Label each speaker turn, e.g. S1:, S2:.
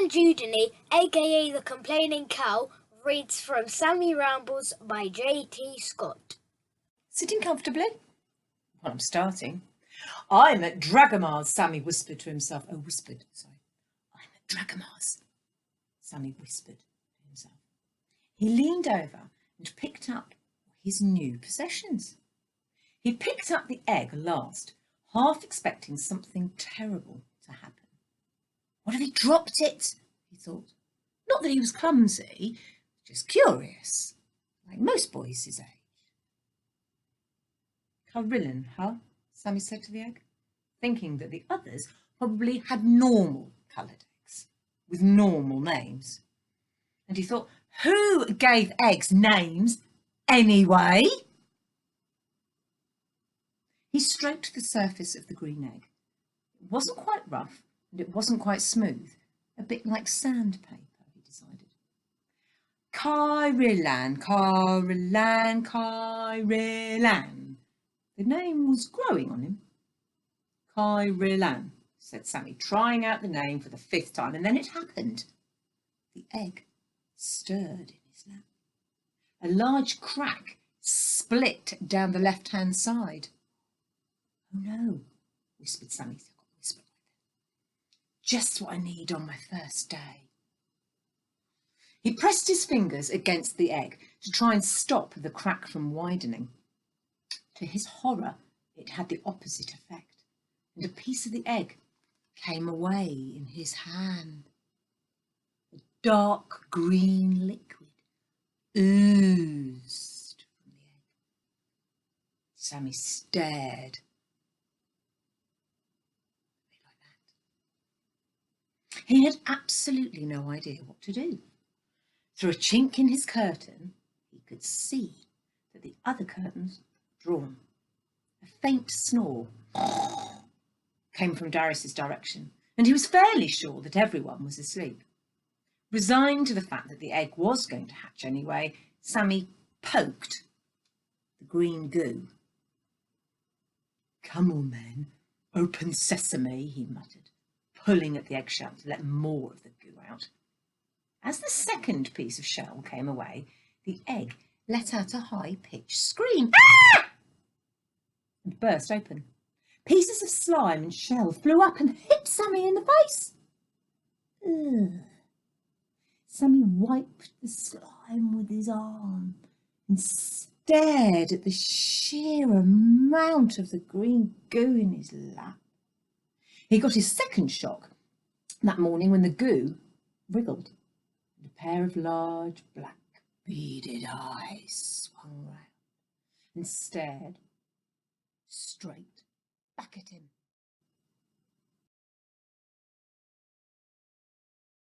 S1: Helen Dewdney, aka The Complaining Cow, reads from Sammy Rambles by J.T. Scott.
S2: Sitting comfortably? Well, I'm starting. I'm at Dragomar's, Sammy whispered to himself. I'm at Dragomar's, Sammy whispered to himself. He leaned over and picked up his new possessions. He picked up the egg last, half expecting something terrible to happen. What if he dropped it? He thought. Not that he was clumsy, just curious, like most boys his age. Kyrillan, huh? Sammy said to the egg, thinking that the others probably had normal coloured eggs with normal names. And he thought, who gave eggs names anyway? He stroked the surface of the green egg. It wasn't quite rough and it wasn't quite smooth, a bit like sandpaper, he decided. Kyrillan, Kyrillan, Kyrillan. The name was growing on him. Kyrillan, said Sammy, trying out the name for the 5th time, and then it happened. The egg stirred in his lap. A large crack split down the left-hand side. Oh no, whispered Sammy. Just what I need on my first day. He pressed his fingers against the egg to try and stop the crack from widening. To his horror, it had the opposite effect, and a piece of the egg came away in his hand. A dark green liquid oozed from the egg. Sammy stared. He had absolutely no idea what to do. Through a chink in his curtain, he could see that the other curtains were drawn. A faint snore came from Darius's direction, and he was fairly sure that everyone was asleep. Resigned to the fact that the egg was going to hatch anyway, Sammy poked the green goo. Come on then, open sesame, he muttered, pulling at the eggshell to let more of the goo out. As the second piece of shell came away, the egg let out a high-pitched scream. Ah! And burst open. Pieces of slime and shell flew up and hit Sammy in the face. Ugh. Sammy wiped the slime with his arm and stared at the sheer amount of the green goo in his lap. He got his second shock that morning when the goo wriggled and a pair of large black beaded eyes swung round and stared straight back at him.